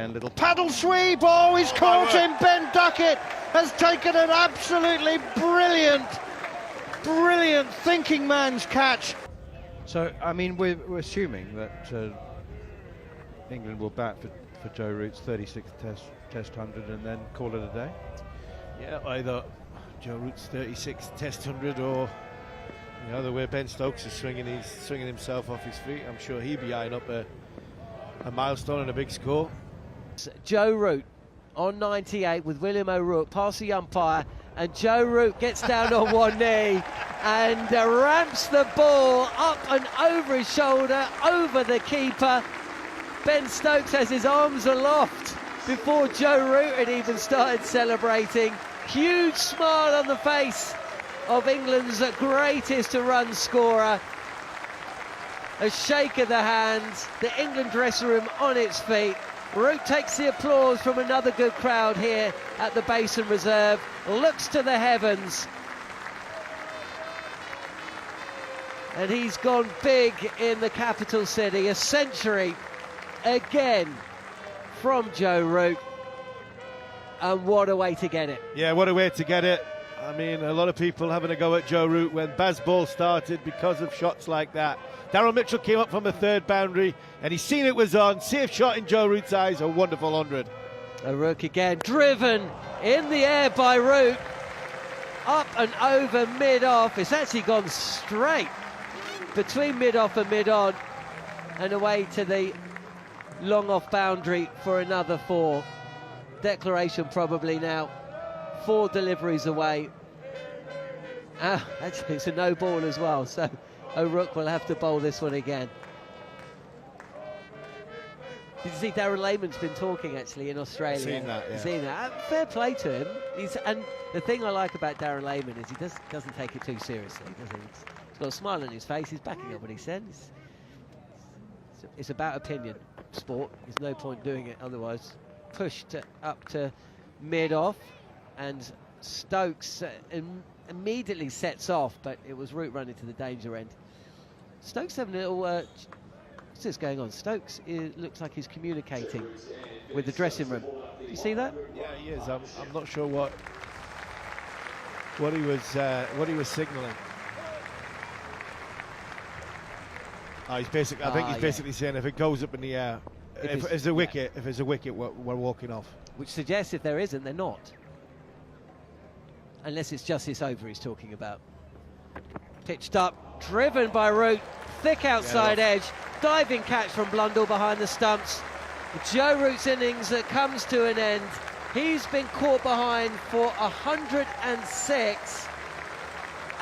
again, little paddle sweep. Oh, he's caught him. Ben Ducket has taken an absolutely brilliant thinking man's catch. So, I mean, we're assuming that England will bat for Joe Root's 36th Test 100 and then call it a day. Yeah, either Joe Root's 36th Test 100 or the other way. Ben Stokes is swinging himself off his feet. I'm sure he'd be eyeing up a milestone and a big score. Joe Root on 98 with William O'Rourke past the umpire, and Joe Root gets down on one knee and ramps the ball up and over his shoulder, over the keeper. Ben Stokes has his arms aloft before Joe Root had even started celebrating. Huge smile on the face of England's greatest run scorer. A shake of the hands, the England dressing room on its feet. Root takes the applause from another good crowd here at the Basin Reserve, looks to the heavens, and he's gone big in the capital city. A century again from Joe Root, and what a way to get it. Yeah, what a way to get it. I mean, a lot of people having a go at Joe Root when Bazball started because of shots like that. Darryl Mitchell came up from the third boundary and he's seen it was on. Safe shot in Joe Root's eyes, a wonderful 100. O'Rourke again, driven in the air by Root, up and over mid-off. It's actually gone straight between mid-off and mid-on and away to the long-off boundary for another 4. Declaration probably now. 4 deliveries away. Actually, it's a no ball as well, so O'Rourke will have to bowl this one again. Did you see Darren Lehman's been talking actually in Australia? Seen that, yeah. Seen that. Fair play to him. And the thing I like about Darren Lehman is he doesn't take it too seriously, does he? He's got a smile on his face. He's backing up what he said. It's about opinion, sport. There's no point doing it otherwise. Pushed up to mid-off, and Stokes immediately sets off, but it was Root running to the danger end. Stokes having a little... what's this going on? Stokes looks like he's communicating with the dressing room. Do you see that? Yeah, he is. I'm not sure what he was signalling. He's basically. I think he's basically saying if it goes up in the air, if it's a wicket, we're walking off. Which suggests if there isn't, they're not. Unless it's just this over he's talking about. Pitched up, driven by Root, thick outside edge, diving catch from Blundell behind the stumps. Joe Root's innings that comes to an end. He's been caught behind for 106,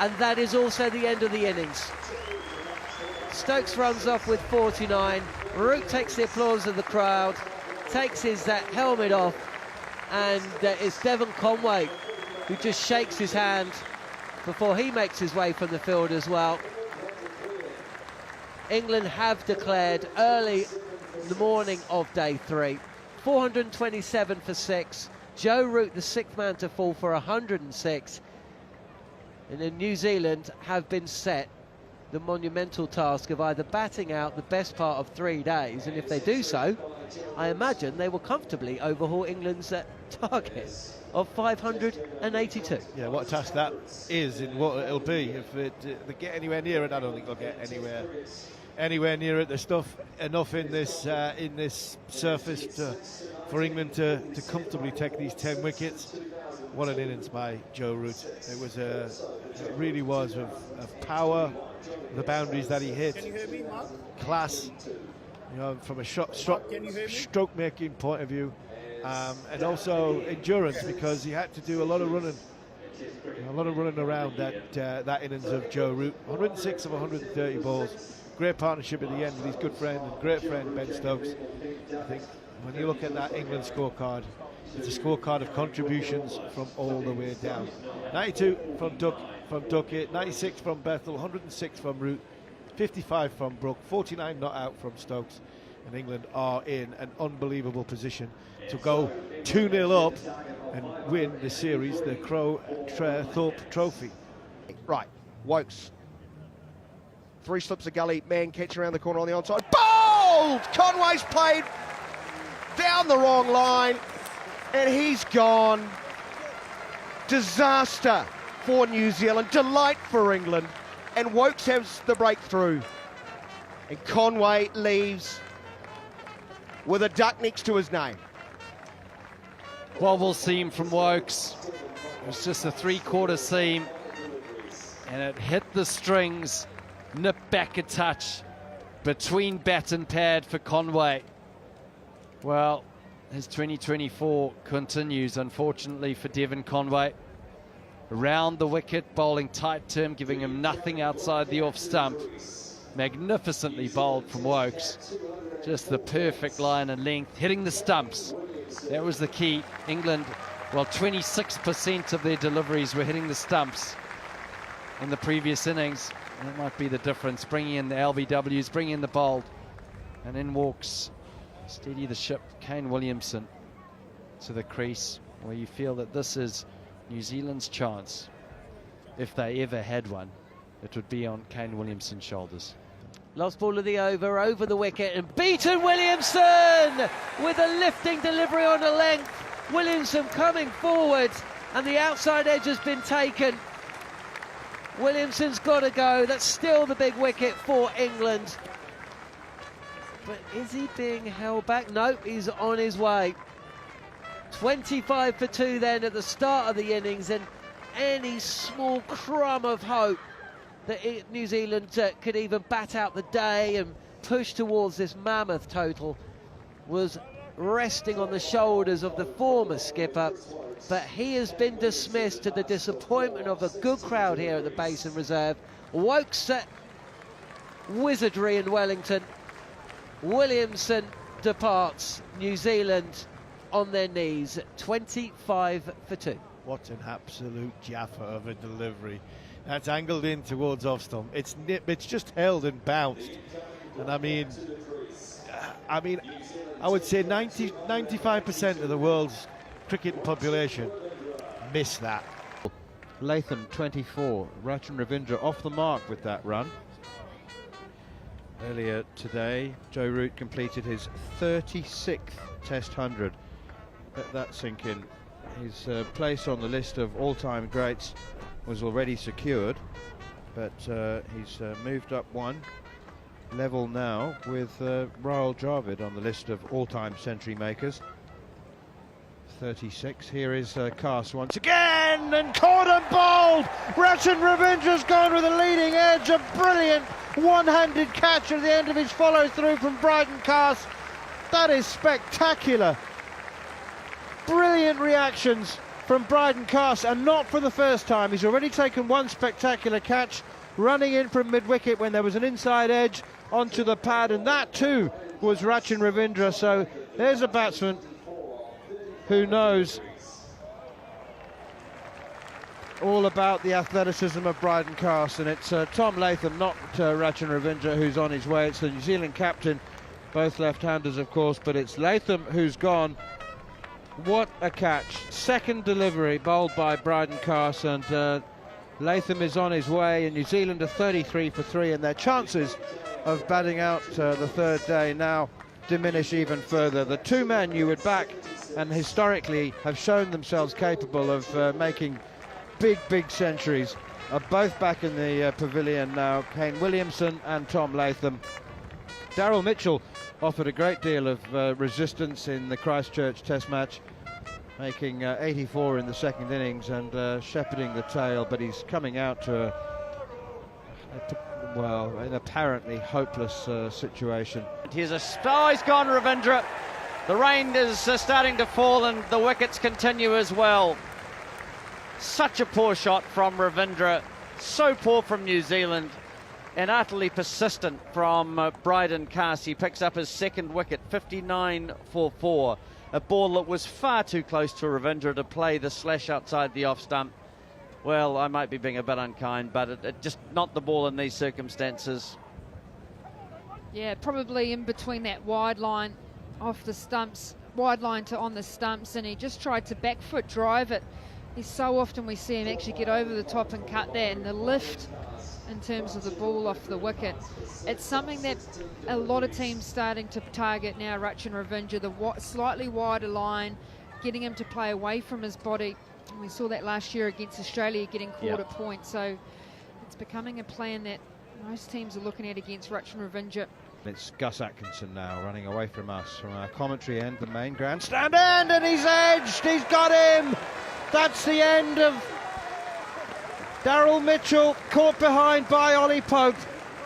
and that is also the end of the innings. Stokes runs off with 49. Root takes the applause of the crowd, takes his helmet off, and it's Devon Conway who just shakes his hand before he makes his way from the field as well. England have declared early in the morning of day 3, 427 for 6. Joe Root, the 6th man to fall for 106. And then New Zealand have been set the monumental task of either batting out the best part of 3 days, and if they do so, I imagine they will comfortably overhaul England's target of 582. Yeah, what a task that is, and what it'll be. If they get anywhere near it, I don't think they'll get anywhere near it. There's enough in this surface for England to comfortably take these 10 wickets. What an innings by Joe Root. It really was of power, the boundaries that he hit, Can you hear me, Mark? class, from a stroke making point of view, and also endurance, because he had to do a lot of running around that innings of Joe Root. 106 of 130 balls. Great partnership at the end with his good friend and great friend Ben Stokes. I think when you look at that England scorecard, it's a scorecard of contributions from all the way down. 92 from Ducket, 96 from Bethell, 106 from Root, 55 from Brook, 49 not out from Stokes, and England are in an unbelievable position to go 2-0 up and win the series, the Thorpe Trophy. Right, Wokes. 3 slips of gully, man catch around the corner on the onside. Bowled! Conway's played down the wrong line, and he's gone. Disaster for New Zealand, delight for England, and Wokes has the breakthrough. And Conway leaves with a duck next to his name. Wobble seam from Wokes. It was just a three-quarter seam, and it hit the strings, nipped back a touch between bat and pad for Conway. Well, his 2024 continues, unfortunately, for Devon Conway. Around the wicket, bowling tight to him, giving him nothing outside the off stump. Magnificently bowled from Wokes. Just the perfect line and length, hitting the stumps. That was the key. England, well, 26% of their deliveries were hitting the stumps in the previous innings. And that might be the difference, bringing in the LBWs, bringing in the bowled. And in walks, steady the ship, Kane Williamson to the crease, where you feel that this is New Zealand's chance. If they ever had one, it would be on Kane Williamson's shoulders. Last ball of the over the wicket, and beaten Williamson with a lifting delivery on a length. Williamson coming forward, and the outside edge has been taken. Williamson's got to go. That's still the big wicket for England. But is he being held back? Nope, he's on his way. 25 for 2 then at the start of the innings, and any small crumb of hope that New Zealand could even bat out the day and push towards this mammoth total was resting on the shoulders of the former skipper. But he has been dismissed, to the disappointment of a good crowd here at the Basin Reserve. Wokes wizardry in Wellington. Williamson departs. New Zealand on their knees, 25 for 2. What an absolute jaffa of a delivery. That's angled in towards off stump. It's just held and bounced. And I mean, I would say 95% of the world's cricket population miss that. Latham 24, Rachin Ravindra off the mark with that run. Earlier today, Joe Root completed his 36th Test 100. Let that sink in. His place on the list of all-time greats was already secured, but he's moved up one, level now with Rahul Dravid on the list of all-time century makers. 36. Here is Cast once again, and caught and bowled. Rachin Ravindra's gone with a leading edge. A brilliant one-handed catch at the end of his follow-through from Bryden Cast. That is spectacular. Brilliant reactions from Bryden Cast, and not for the first time. He's already taken one spectacular catch, running in from mid-wicket when there was an inside edge onto the pad, and that too was Rachin Ravindra. So there's a batsman who knows all about the athleticism of Bryden Cast, and it's Tom Latham, not Rachin Ravindra, who's on his way. It's the New Zealand captain, both left-handers of course, but it's Latham who's gone. What a catch. Second delivery bowled by Bryden Cast, and Latham is on his way, and New Zealand are 33 for 3, and their chances of batting out the third day now diminish even further. The two men you would back and historically have shown themselves capable of making big centuries are both back in the pavilion now. Kane Williamson and Tom Latham. Daryl Mitchell offered a great deal of resistance in the Christchurch Test match, making 84 in the second innings and shepherding the tail, but he's coming out to an apparently hopeless situation. Here's a he's gone, Ravindra. The rain is starting to fall and the wickets continue as well. Such a poor shot from Ravindra, so poor from New Zealand, and utterly persistent from Bryden Cast. He picks up his second wicket, 59 for 4. A ball that was far too close to Ravindra to play the slash outside the off stump. Well, I might be being a bit unkind, but it just not the ball in these circumstances. Yeah, probably in between that wide line off the stumps, wide line to on the stumps, and he just tried to back foot drive it. So often we see him actually get over the top and cut that, and the lift in terms of the ball off the wicket. It's something that a lot of teams starting to target now. Rachin Ravindra, the slightly wider line, getting him to play away from his body. And we saw that last year against Australia, getting caught at point. So it's becoming a plan that most teams are looking at against Rachin Ravindra. It's Gus Atkinson now running away from us from our commentary end, the main grandstand end, and he's edged. He's got him. That's the end of Daryl Mitchell, caught behind by Ollie Pope.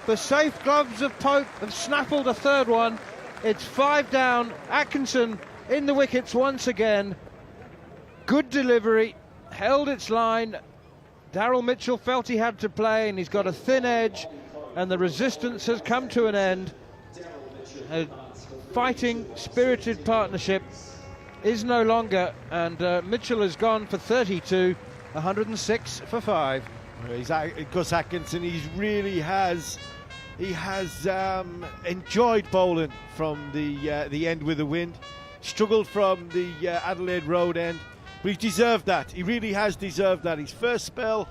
The safe gloves of Pope have snaffled a third one. It's 5 down. Atkinson in the wickets once again. Good delivery, held its line. Daryl Mitchell felt he had to play, and he's got a thin edge, and the resistance has come to an end. A fighting, spirited partnership is no longer, and Mitchell has gone for 32, 106 for 5. Gus Atkinson, he has enjoyed bowling from the end with the wind. Struggled from the Adelaide Road end, but he deserved that. He really has deserved that. His first spell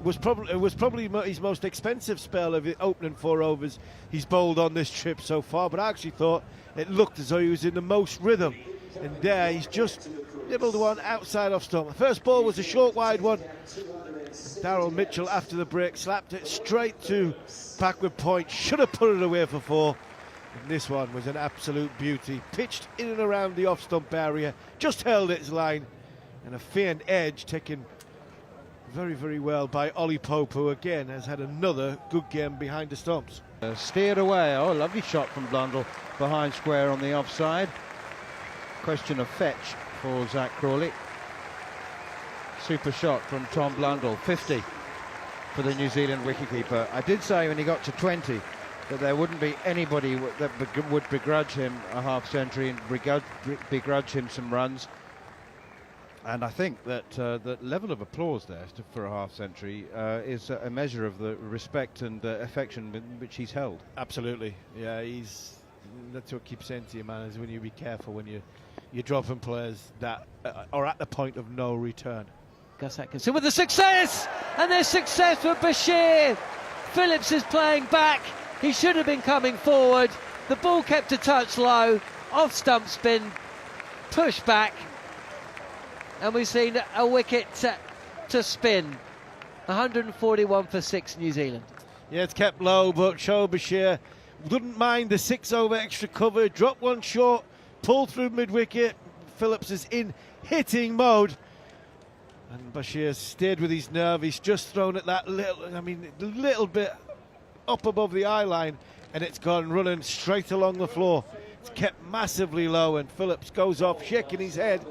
was probably his most expensive spell of the opening 4 overs he's bowled on this trip so far, but I actually thought it looked as though he was in the most rhythm, and there he's just nibbled one outside off stump. The first ball was a short wide one. Daryl Mitchell after the break slapped it straight to backward point, should have put it away for 4, and this one was an absolute beauty, pitched in and around the off stump area, just held its line, and a faint edge taken very, very well by Ollie Pope, who again has had another good game behind the stumps. Steered away. Oh, lovely shot from Blundell behind square on the offside. Question of fetch for Zach Crawley. Super shot from Tom Blundell. 50 for the New Zealand wicketkeeper. I did say when he got to 20 that there wouldn't be anybody that would begrudge him a half century and begrudge him some runs. And I think that the level of applause there for a half century is a measure of the respect and affection with which he's held. Absolutely, yeah. That's what I keep saying to you, man. Is when you be careful when you're dropping players that are at the point of no return. Gus Atkinson with the success, and there's success for Bashir. Phillips is playing back. He should have been coming forward. The ball kept a touch low, off stump spin, push back. And we've seen a wicket to spin. 141 for 6 New Zealand. Yeah, it's kept low, but Shoaib Bashir didn't mind the 6 over extra cover, dropped one short, pulled through mid-wicket. Phillips is in hitting mode. And Bashir stayed with his nerve. He's just thrown it that little bit up above the eye line, and it's gone running straight along the floor. It's kept massively low, and Phillips goes off, shaking his head.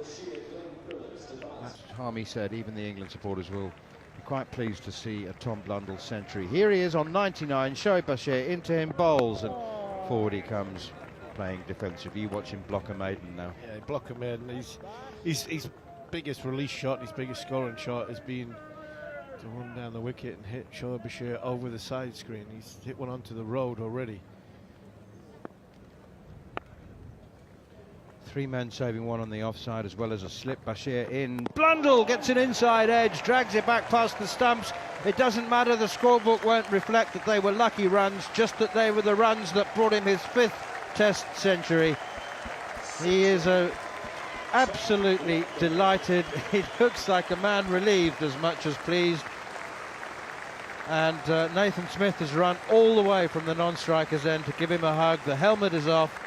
Harmy said even the England supporters will be quite pleased to see a Tom Blundell century. Here he is on 99, Shoaib Bashir into him, bowls, and forward he comes, playing defensively. You watch him block a maiden now. Yeah, block a maiden. His biggest release shot, his biggest scoring shot has been to run down the wicket and hit Shoaib Bashir over the side screen. He's hit one onto the road already. 3 men saving one on the offside as well as a slip. Bashir in. Blundell gets an inside edge, drags it back past the stumps. It doesn't matter, the scorebook won't reflect that they were lucky runs, just that they were the runs that brought him his 5th Test century. He is absolutely delighted. He looks like a man relieved as much as pleased. And Nathan Smith has run all the way from the non-striker's end to give him a hug. The helmet is off.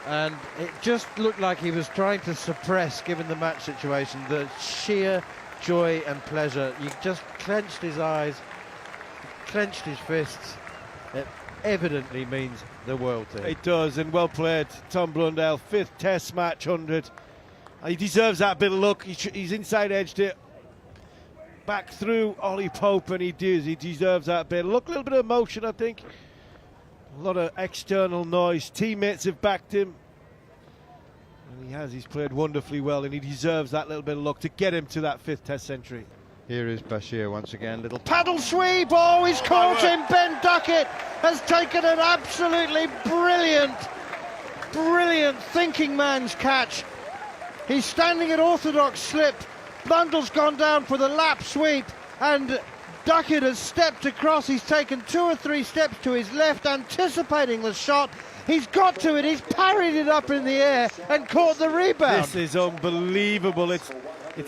And it just looked like he was trying to suppress, given the match situation, the sheer joy and pleasure. He just clenched his eyes, clenched his fists. It evidently means the world to him. It does, and well played, Tom Blundell. 5th Test match, 100. He deserves that bit of luck. He's inside edged it back through Ollie Pope, and he deserves that bit of luck. A little bit of emotion, I think. A lot of external noise. Teammates have backed him. And he's played wonderfully well, and he deserves that little bit of luck to get him to that 5th Test century. Here is Bashir once again. Little paddle sweep. Oh, he's caught him. Ben Ducket has taken an absolutely brilliant thinking man's catch. He's standing at orthodox slip. Blundell's gone down for the lap sweep, and Ducket has stepped across. He's taken 2 or 3 steps to his left, anticipating the shot. He's got to it. He's parried it up in the air and caught the rebound. This is unbelievable. It's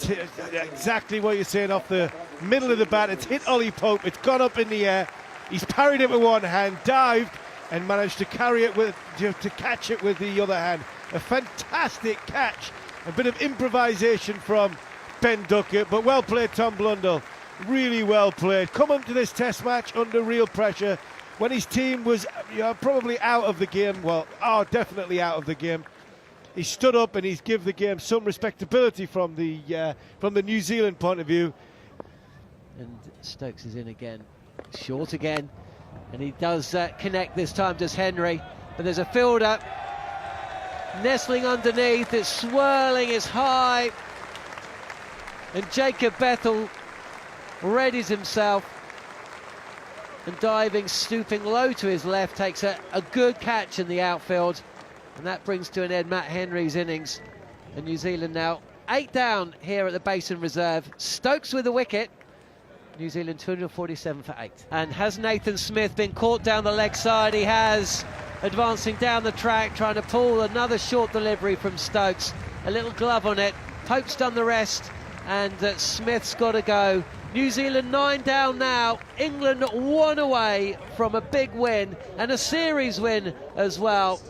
hit exactly what you're saying, off the middle of the bat. It's hit Ollie Pope. It's gone up in the air. He's parried it with one hand, dived, and managed to carry it to catch it with the other hand. A fantastic catch. A bit of improvisation from Ben Ducket, but well played, Tom Blundell. Really well played. Come into this test match under real pressure when his team was probably out of the game. Well, definitely out of the game. He stood up and he's give the game some respectability from the New Zealand point of view. And Stokes is in again, short again, and he does connect this time, does Henry, but there's a fielder nestling underneath. It's swirling, it's high, and Jacob Bethell readies himself and diving, stooping low to his left, takes a good catch in the outfield, and that brings to an end Matt Henry's innings. And New Zealand now 8 down here at the Basin Reserve. Stokes with a wicket. New Zealand 247 for 8. And has Nathan Smith been caught down the leg side? He has, advancing down the track, trying to pull another short delivery from Stokes. A little glove on it. Pope's done the rest, and Smith's got to go. New Zealand 9 down now. England 1 away from a big win, and a series win as well.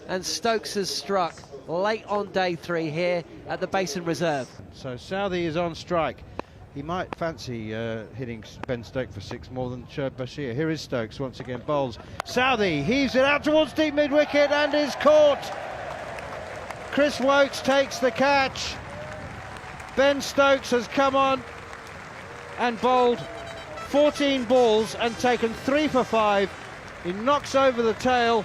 And Stokes has struck late on day 3 here at the Basin Reserve. So Southey is on strike. He might fancy hitting Ben Stokes for 6 more than Shoaib Bashir. Here is Stokes once again, bowls. Southey heaves it out towards deep mid-wicket and is caught. Chris Wokes takes the catch. Ben Stokes has come on and bowled 14 balls and taken 3 for 5. He knocks over the tail.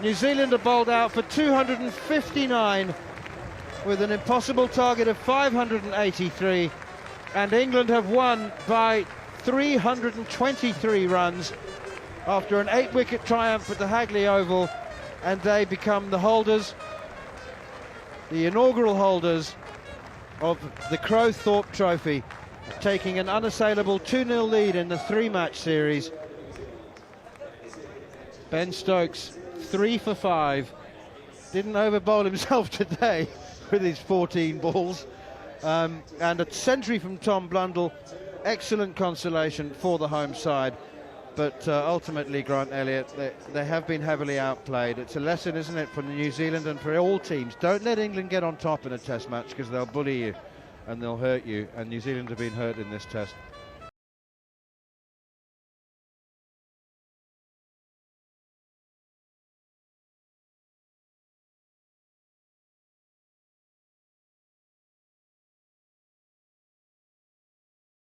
New Zealand are bowled out for 259 with an impossible target of 583, and England have won by 323 runs after an 8-wicket triumph at the Hagley Oval, and they become the holders, the inaugural holders of the Crowthorpe Trophy, taking an unassailable 2-0 lead in the 3-match series. Ben Stokes 3 for 5, didn't overbowl himself today with his 14 balls, and a century from Tom Blundell, excellent consolation for the home side. But ultimately, Grant Elliott, they have been heavily outplayed. It's a lesson, isn't it, for New Zealand and for all teams. Don't let England get on top in a test match, because they'll bully you and they'll hurt you, and New Zealand have been hurt in this test.